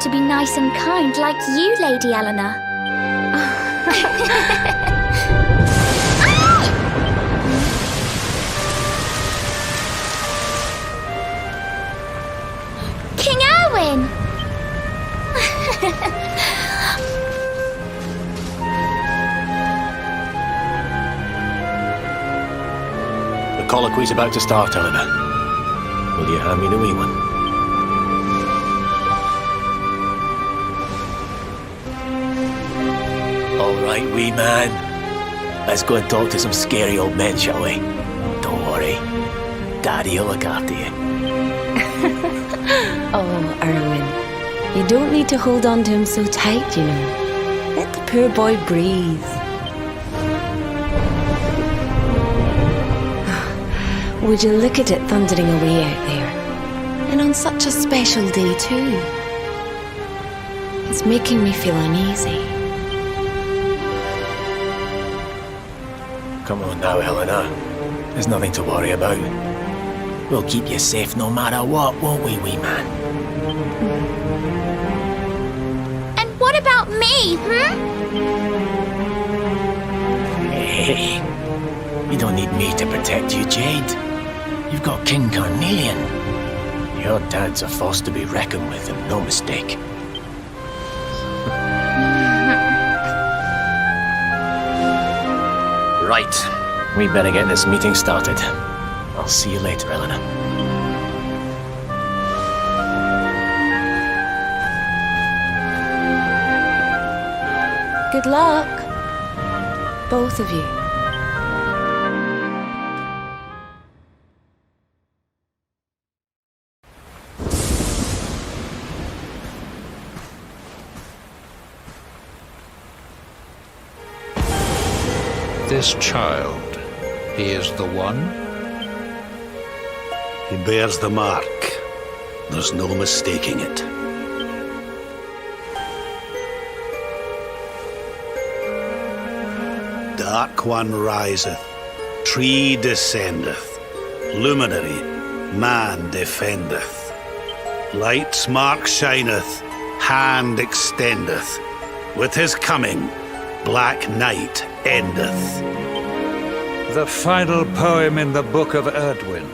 to be nice and kind like you, Lady Eleanor. King Erwin! The colloquy's about to start, Eleanor. Will you hand me the wee one? All right, wee man. Let's go and talk to some scary old men, shall we? Don't worry. Daddy'll look after you. Oh, Erwin. You don't need to hold on to him so tight, you know. Let the poor boy breathe. Would you look at it thundering away out there? And on such a special day, too. It's making me feel uneasy. Come on now, Eleanor. There's nothing to worry about. We'll keep you safe no matter what, won't we, wee man? And what about me, Hey, you don't need me to protect you, Jade. You've got King Carnelian. Your dad's a force to be reckoned with, and no mistake. Right. We better get this meeting started. I'll see you later, Eleanor. Good luck, both of you. This child, he is the one? He bears the mark. There's no mistaking it. Dark One riseth, tree descendeth, luminary, man defendeth. Light's mark shineth, hand extendeth. With his coming, black night endeth. The final poem in the Book of Erdwin.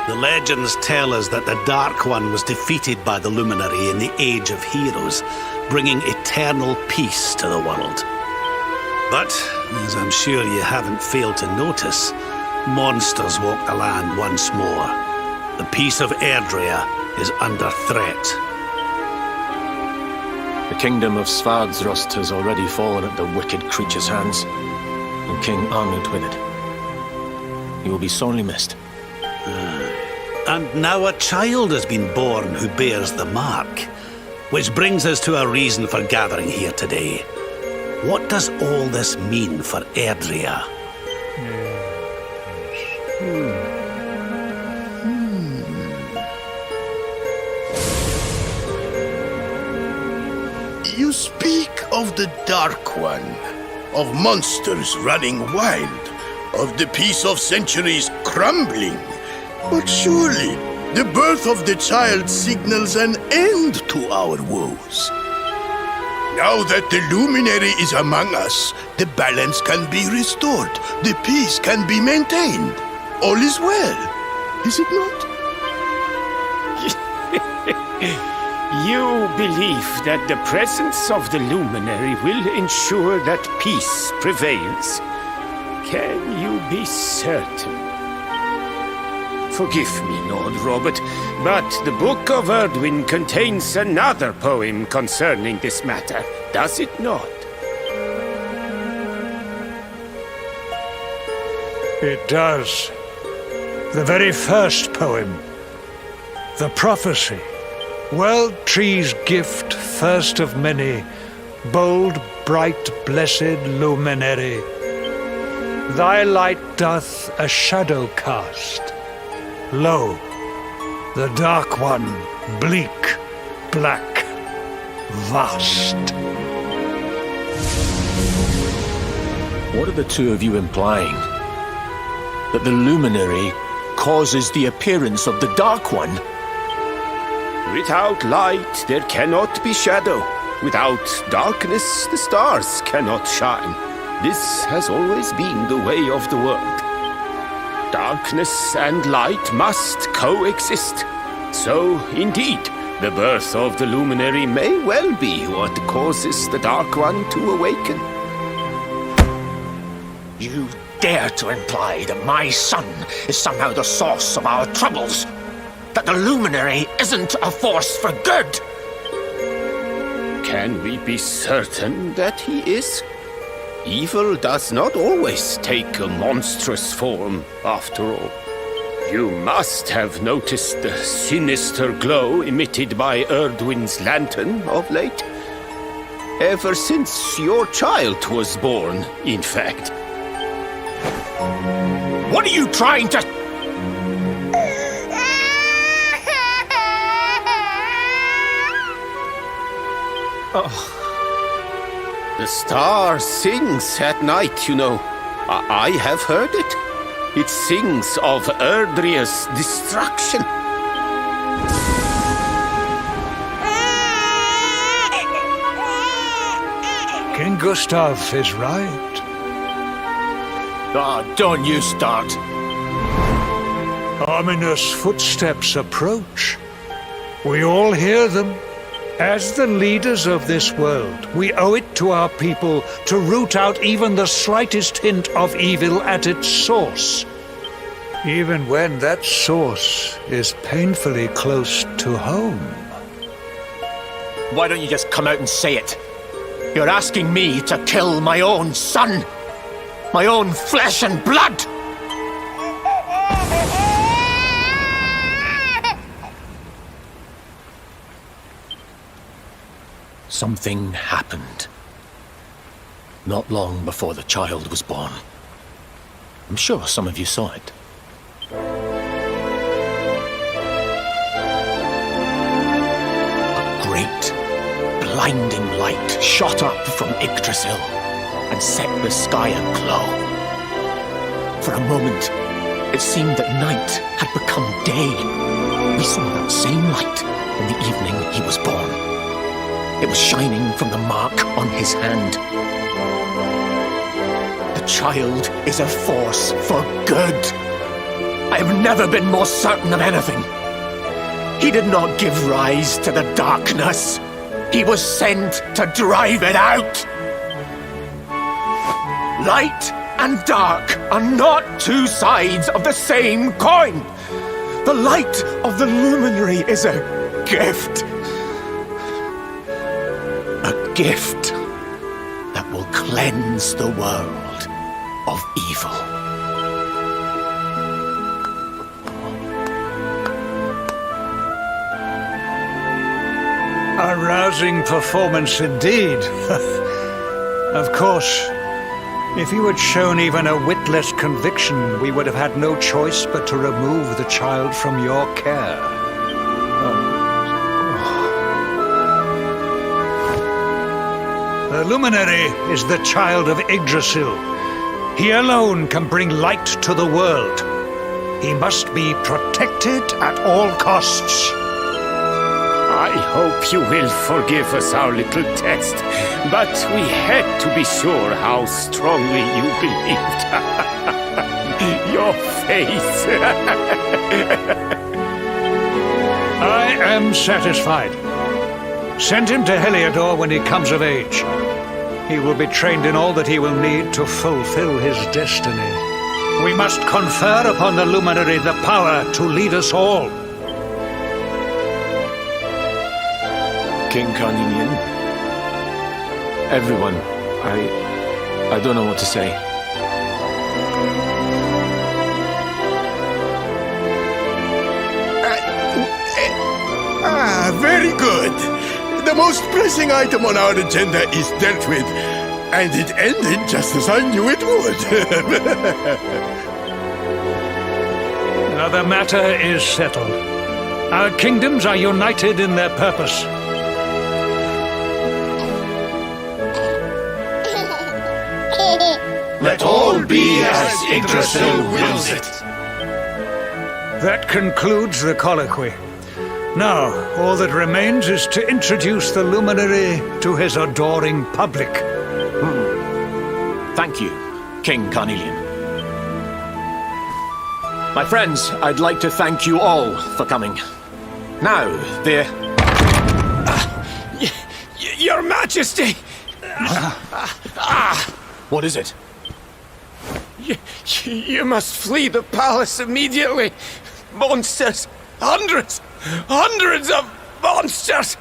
The legends tell us that the Dark One was defeated by the Luminary in the Age of Heroes, bringing eternal peace to the world. But, as I'm sure you haven't failed to notice, monsters walk the land once more. The peace of Erdrea is under threat. The kingdom of Svardsrust has already fallen at the wicked creature's hands, and King Arnut with it. He will be sorely missed. And now a child has been born who bears the mark, which brings us to a reason for gathering here today. What does all this mean for Erdrea? You speak of the Dark One, of monsters running wild, of the peace of centuries crumbling. But surely, the birth of the child signals an end to our woes. Now that the luminary is among us, the balance can be restored, the peace can be maintained. All is well, is it not? You believe that the presence of the luminary will ensure that peace prevails. Can you be certain? Forgive me, Lord Robert, but the Book of Erdwin contains another poem concerning this matter, does it not? It does. The very first poem. The prophecy. World tree's gift, first of many, bold, bright, blessed luminary. Thy light doth a shadow cast. Lo, the Dark One, bleak, black, vast. What are the two of you implying? That the luminary causes the appearance of the Dark One? Without light, there cannot be shadow. Without darkness, the stars cannot shine. This has always been the way of the world. Darkness and light must coexist. So, indeed, the birth of the luminary may well be what causes the Dark One to awaken. You dare to imply that my son is somehow the source of our troubles? That the luminary isn't a force for good? Can we be certain that he is? Evil does not always take a monstrous form, after all. You must have noticed the sinister glow emitted by Erdwin's lantern of late. Ever since your child was born, in fact. What are you trying to... The star sings at night, you know. I have heard it. It sings of Erdria's destruction. King Gustav is right. don't you start. Ominous footsteps approach. We all hear them. As the leaders of this world, we owe it to our people to root out even the slightest hint of evil at its source, even when that source is painfully close to home. Why don't you just come out and say it? You're asking me to kill my own son, my own flesh and blood. Something happened. Not long before the child was born. I'm sure some of you saw it. A great, blinding light shot up from Yggdrasil and set the sky aglow. For a moment, it seemed that night had become day. We saw that same light in the evening he was born. It was shining from the mark on his hand. The child is a force for good. I have never been more certain of anything. He did not give rise to the darkness. He was sent to drive it out. Light and dark are not two sides of the same coin. The light of the luminary is a gift. A gift that will cleanse the world of evil. A rousing performance indeed. Of course, if you had shown even a whit less conviction, we would have had no choice but to remove the child from your care. The luminary is the child of Yggdrasil. He alone can bring light to the world. He must be protected at all costs. I hope you will forgive us our little test, but we had to be sure how strongly you believed. Your face. I am satisfied. Send him to Heliodor when he comes of age. He will be trained in all that he will need to fulfill his destiny. We must confer upon the luminary the power to lead us all. King Carnelian, everyone, I don't know what to say. Very good. The most pressing item on our agenda is dealt with, and it ended just as I knew it would. Now the matter is settled. Our kingdoms are united in their purpose. Let all be as Yggdrasil wills it. That concludes the colloquy. Now, all that remains is to introduce the luminary to his adoring public. Thank you, King Carnelian. My friends, I'd like to thank you all for coming. Now, Your Majesty! what is it? You must flee the palace immediately. Monsters! Hundreds of monsters!